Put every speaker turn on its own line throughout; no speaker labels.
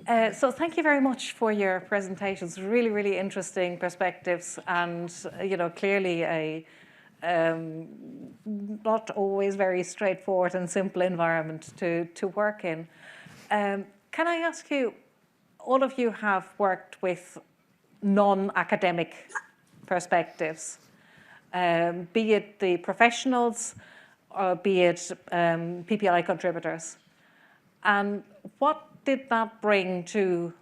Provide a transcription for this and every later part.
So thank you very much for your presentations. Really, really interesting perspectives, and clearly a not always very straightforward and simple environment to work in. Can I ask you, all of you have worked with non-academic perspectives, be it the professionals or be it PPI contributors. And what did that bring to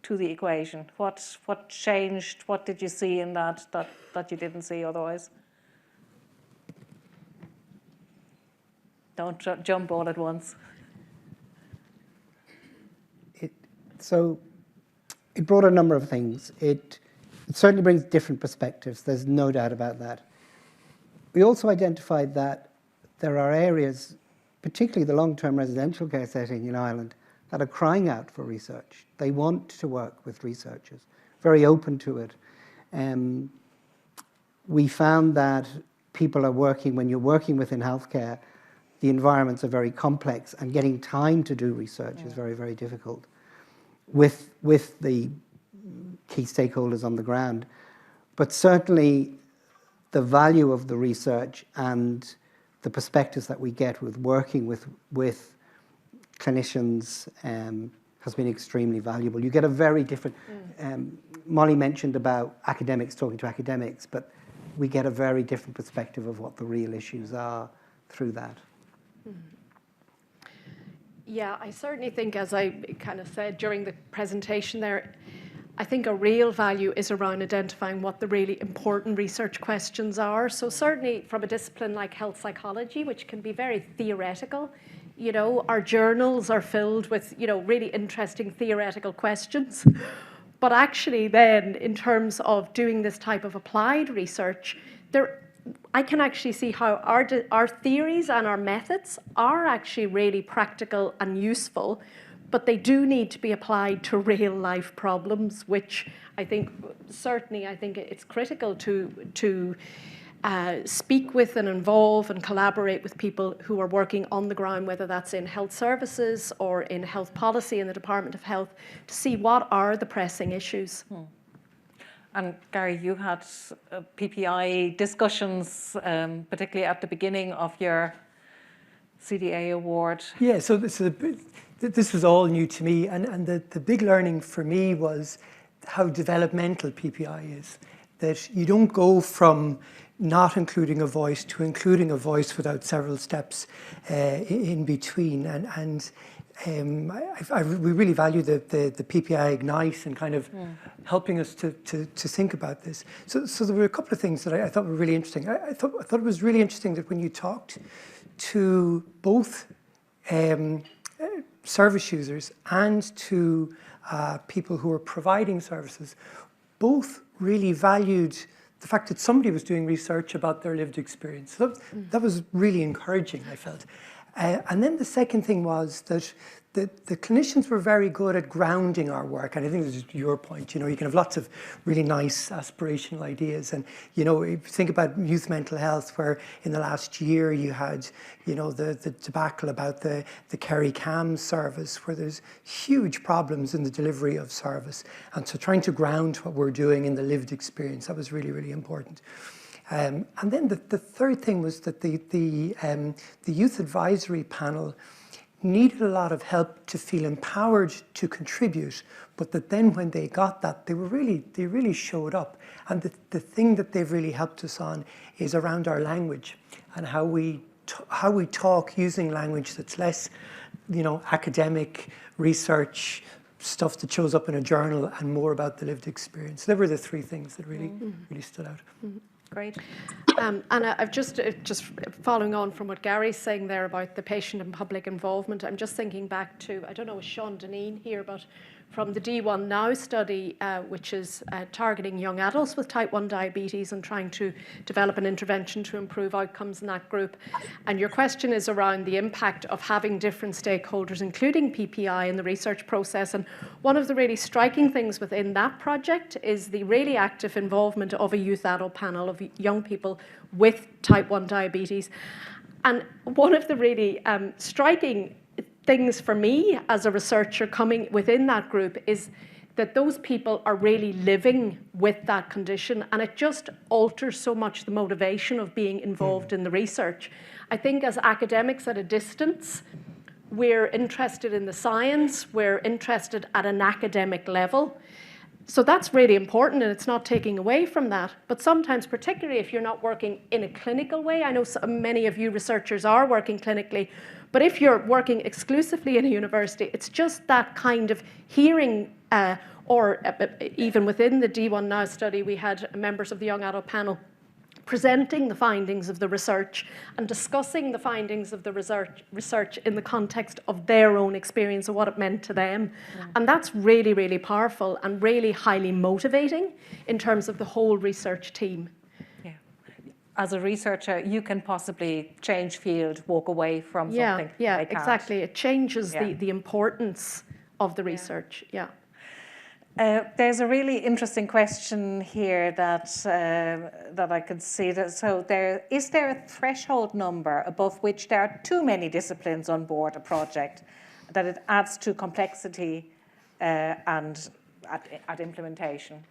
the equation? What changed? What did you see in that you didn't see otherwise? Don't jump all at once.
So it brought a number of things. It certainly brings different perspectives. There's no doubt about that. We also identified that there are areas, particularly the long-term residential care setting in Ireland, that are crying out for research. They want to work with researchers, very open to it. We found that people are working, when you're working within healthcare, the environments are very complex, and getting time to do research is very, very difficult with the key stakeholders on the ground. But certainly the value of the research and the perspectives that we get with working with clinicians has been extremely valuable. You get a very different, Molly mentioned about academics talking to academics, but we get a very different perspective of what the real issues are through that.
Yeah, I certainly think, as I kind of said during the presentation there, I think a real value is around identifying what the really important research questions are. So certainly from a discipline like health psychology, which can be very theoretical, our journals are filled with, really interesting theoretical questions. But actually then, in terms of doing this type of applied research, I can actually see how our theories and our methods are actually really practical and useful, but they do need to be applied to real life problems, which I think it's critical to speak with and involve and collaborate with people who are working on the ground, whether that's in health services or in health policy in the Department of Health, to see what are the pressing issues.
And Gary, you had PPI discussions, particularly at the beginning of your CDA award.
Yeah, so this was all new to me, and the big learning for me was how developmental PPI is. That you don't go from not including a voice to including a voice without several steps in between. We really value the PPI Ignite and kind of helping us to think about this. So there were a couple of things that I thought were really interesting. I thought it was really interesting that when you talked to both service users and to people who were providing services, both really valued the fact that somebody was doing research about their lived experience. So that was really encouraging, I felt. And then the second thing was that the clinicians were very good at grounding our work, and I think this is your point. You can have lots of really nice aspirational ideas, and if you think about youth mental health, where in the last year you had the debacle about the Kerry Cam service, where there's huge problems in the delivery of service, and so trying to ground what we're doing in the lived experience, that was really, really important. And then the third thing was that the youth advisory panel needed a lot of help to feel empowered to contribute, but that then when they got that, they really showed up. And the thing that they've really helped us on is around our language and how we talk using language that's less, academic research stuff that shows up in a journal and more about the lived experience. They were the three things that really stood out.
Great.
And I've just following on from what Gary's saying there about the patient and public involvement, I'm just thinking back to, I don't know, is Sean Deneen here, but from the D1 Now study, which is targeting young adults with type 1 diabetes and trying to develop an intervention to improve outcomes in that group. And your question is around the impact of having different stakeholders, including PPI, in the research process. And one of the really striking things within that project is the really active involvement of a youth adult panel of young people with type 1 diabetes. And one of the really striking things for me as a researcher coming within that group is that those people are really living with that condition, and it just alters so much the motivation of being involved in the research. I think as academics at a distance, we're interested in the science, we're interested at an academic level. So that's really important, and it's not taking away from that. But sometimes, particularly if you're not working in a clinical way, I know many of you researchers are working clinically, but if you're working exclusively in a university, it's just that kind of hearing, or even within the D1 Now study, we had members of the young adult panel presenting the findings of the research and discussing the findings of the research in the context of their own experience of what it meant to them. Yeah. And that's really, really powerful and really highly motivating in terms of the whole research team.
Yeah. As a researcher, you can possibly change field, walk away from something.
Yeah, exactly. It changes the importance of the research. Yeah.
There's a really interesting question here that I could see. So is there a threshold number above which there are too many disciplines on board a project, that it adds to complexity and at implementation?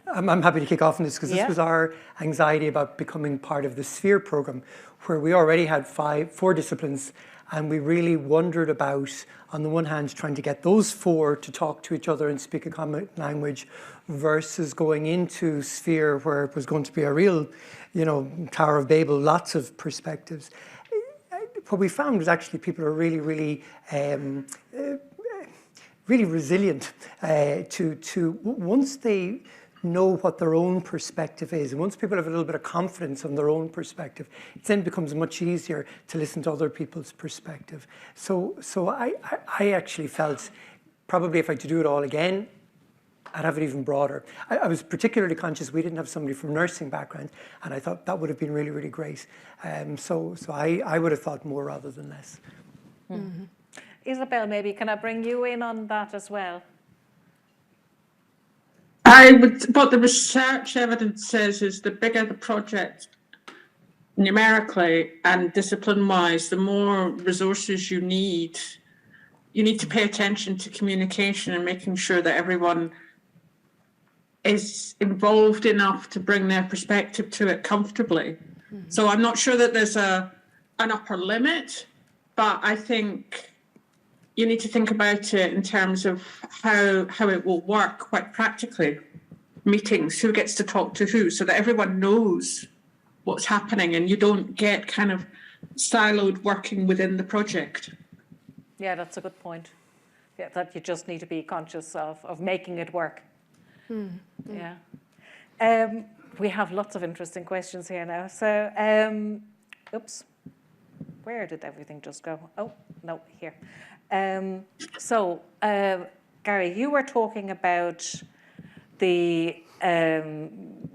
I'm happy to kick off on this, because this was our anxiety about becoming part of the SPHERE program, where we already had 4 disciplines. And we really wondered about, on the one hand, trying to get those 4 to talk to each other and speak a common language, versus going into SPHERE, where it was going to be a real, Tower of Babel, lots of perspectives. What we found was actually people are really, really, really resilient to once they know what their own perspective is. And once people have a little bit of confidence on their own perspective, it then becomes much easier to listen to other people's perspective. So I actually felt probably if I had to do it all again, I'd have it even broader. I was particularly conscious we didn't have somebody from nursing background, and I thought that would have been really, really great. So I would have thought more rather than less.
Mm-hmm. Isabel, maybe can I bring you in on that as well?
What the research evidence says is the bigger the project numerically and discipline-wise, the more resources you need. You need to pay attention to communication and making sure that everyone is involved enough to bring their perspective to it comfortably. Mm-hmm. So I'm not sure that there's an upper limit, but I think you need to think about it in terms of how it will work quite practically. Meetings, who gets to talk to who, so that everyone knows what's happening and you don't get kind of siloed working within the project.
Yeah, that's a good point. Yeah, that you just need to be conscious of making it work. Yeah. We have lots of interesting questions here now. So, oops, where did everything just go? Oh, no, here. So, Gary, you were talking about the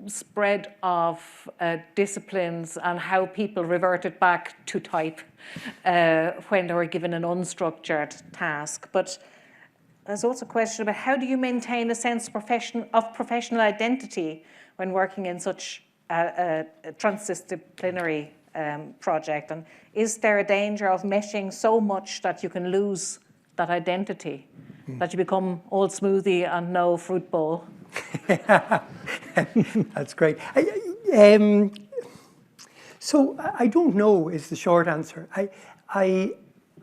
spread of disciplines and how people reverted back to type when they were given an unstructured task. But there's also a question about how do you maintain a sense of professional identity when working in such a transdisciplinary project? And is there a danger of meshing so much that you can lose that identity, that you become all smoothie and no fruit bowl?
That's great. So I don't know is the short answer. I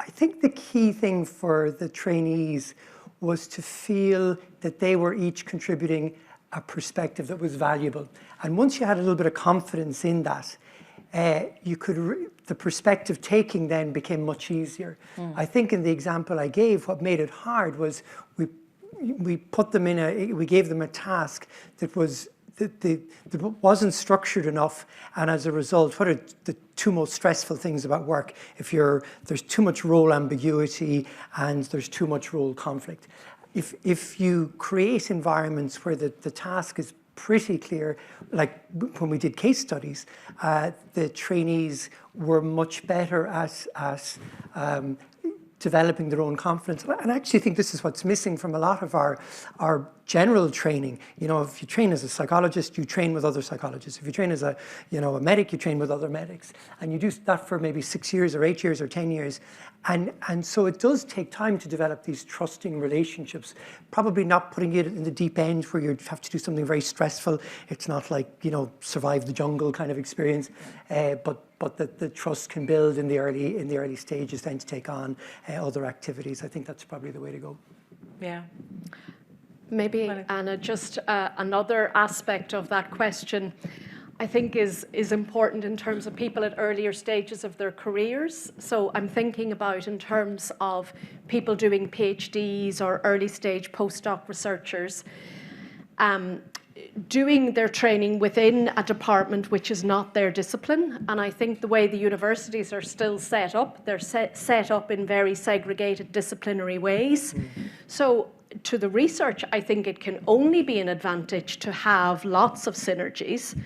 think the key thing for the trainees was to feel that they were each contributing a perspective that was valuable. And once you had a little bit of confidence in that, the perspective taking then became much easier. I think in the example I gave, what made it hard was we put them we gave them a task that wasn't structured enough, and as a result, what are the 2 most stressful things about work? If there's too much role ambiguity and there's too much role conflict. If you create environments where the task is pretty clear, like when we did case studies, the trainees were much better at developing their own confidence. And I actually think this is what's missing from a lot of our general training. You know, if you train as a psychologist, you train with other psychologists. If you train as a, you know, a medic, you train with other medics. And you do that for maybe 6 years or 8 years or 10 years. And so it does take time to develop these trusting relationships, probably not putting it in the deep end where you have to do something very stressful. It's not like, you know, survive the jungle kind of experience, but the trust can build in the early stages then to take on other activities. I think that's probably the way to go.
Yeah.
Maybe, Anna, just another aspect of that question I think is important in terms of people at earlier stages of their careers. So I'm thinking about in terms of people doing PhDs or early stage postdoc researchers, doing their training within a department which is not their discipline. And I think the way the universities are still set up, they're set up in very segregated disciplinary ways. So to the research, I think it can only be an advantage to have lots of synergies.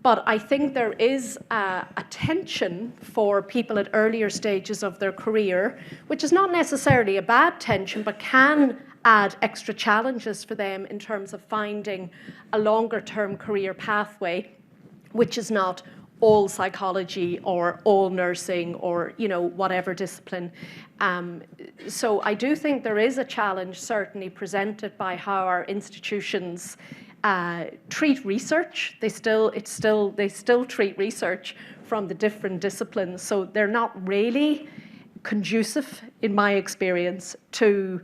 But I think there is a tension for people at earlier stages of their career, which is not necessarily a bad tension, but can add extra challenges for them in terms of finding a longer-term career pathway, which is not all psychology or all nursing or, you know, whatever discipline. So I do think there is a challenge certainly presented by how our institutions treat research. They still treat research from the different disciplines. So they're not really conducive, in my experience, to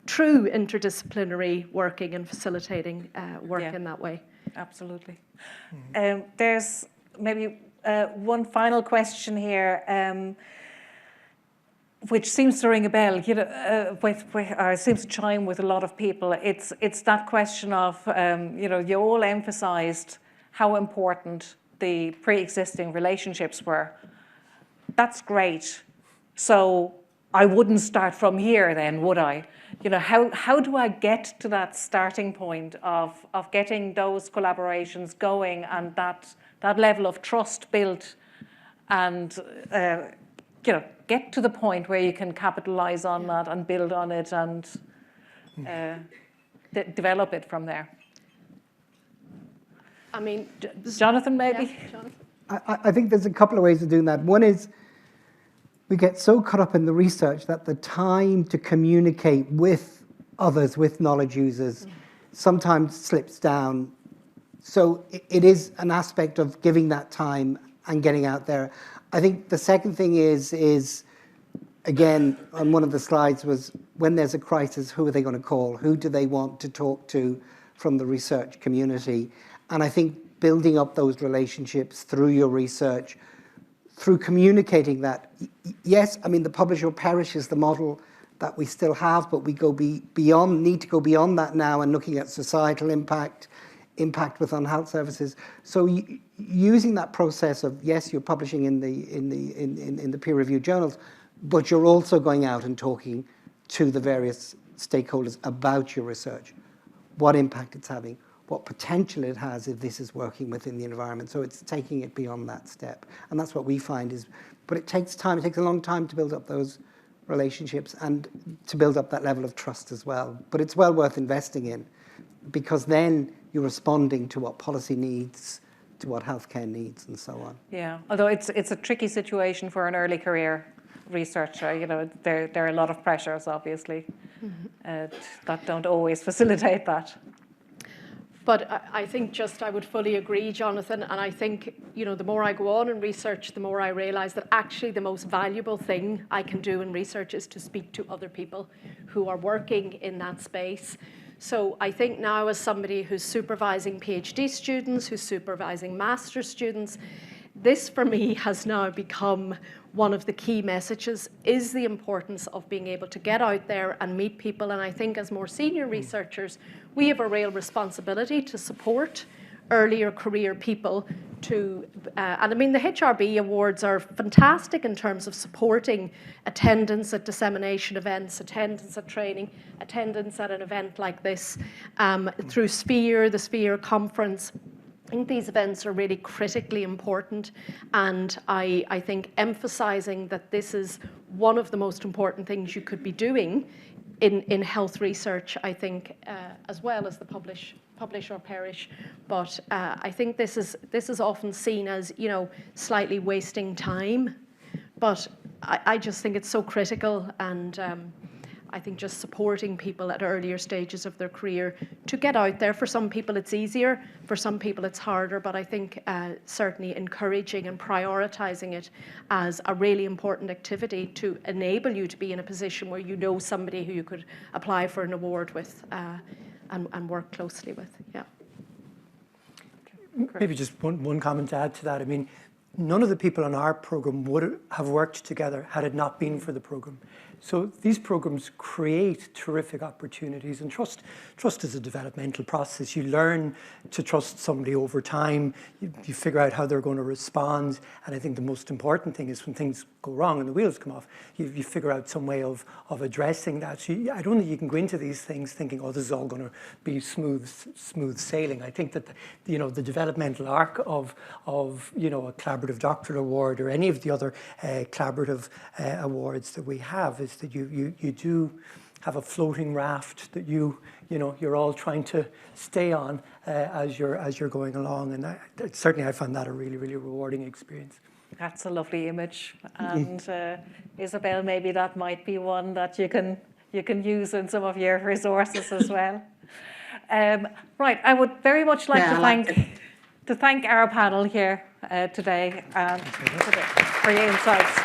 true interdisciplinary working and facilitating work in that way.
Absolutely. There's maybe one final question here, which seems to ring a bell. You know, it seems to chime with a lot of people. It's that question of you know, you all emphasised how important the pre-existing relationships were. That's great. So I wouldn't start from here then, would I? You know, how do I get to that starting point of getting those collaborations going and that level of trust built and, you know, get to the point where you can capitalise on that and build on it and develop it from there?
I mean,
Jonathan, maybe?
Yeah, Jonathan.
I think there's a couple of ways of doing that. One is we get so caught up in the research that the time to communicate with others, with knowledge users, sometimes slips down. So it is an aspect of giving that time and getting out there. I think the second thing is again, on one of the slides was when there's a crisis, who are they going to call? Who do they want to talk to from the research community? And I think building up those relationships through your research, through communicating that, yes, I mean, the publish or perish is the model that we still have, but we need to go beyond that now and looking at societal impact within health services. So using that process of, yes, you're publishing in the peer-reviewed journals, but you're also going out and talking to the various stakeholders about your research, what impact it's having, what potential it has if this is working within the environment. So it's taking it beyond that step. And that's what we find is, but it takes time, it takes a long time to build up those relationships and to build up that level of trust as well. But it's well worth investing in, because then you're responding to what policy needs, to what healthcare needs, and so on.
Yeah, although it's a tricky situation for an early career researcher. You know, there are a lot of pressures, obviously, that don't always facilitate that.
But I think I would fully agree, Jonathan, and I think, you know, the more I go on in research, the more I realise that actually the most valuable thing I can do in research is to speak to other people who are working in that space. So I think now, as somebody who's supervising PhD students, who's supervising master's students, this for me has now become one of the key messages, is the importance of being able to get out there and meet people. And I think as more senior researchers, we have a real responsibility to support earlier career people to, and I mean, the HRB awards are fantastic in terms of supporting attendance at dissemination events, attendance at training, attendance at an event like this, through Sphere, the Sphere conference. I think these events are really critically important, and I think emphasising that this is one of the most important things you could be doing in health research, I think, as well as the publish or perish. But I think this is often seen as, you know, slightly wasting time. But I just think it's so critical, and I think just supporting people at earlier stages of their career to get out there. For some people it's easier, for some people it's harder, but I think certainly encouraging and prioritising it as a really important activity to enable you to be in a position where you know somebody who you could apply for an award with and work closely with. Yeah.
Maybe just one comment to add to that. I mean, none of the people on our program would have worked together had it not been for the program. So these programs create terrific opportunities, and trust is a developmental process. You learn to trust somebody over time. You figure out how they're going to respond, and I think the most important thing is when things go wrong and the wheels come off, you figure out some way of addressing that. So I don't think you can go into these things thinking, oh, this is all going to be smooth sailing. I think that the developmental arc of a collaborative doctorate award or any of the other collaborative awards that we have is that you do have a floating raft that you're all trying to stay on as you're going along, and certainly I found that a really, really rewarding experience.
That's a lovely image, and Isabel, maybe that might be one that you can use in some of your resources as well. Right, I would very much like to thank our panel here today for your insights.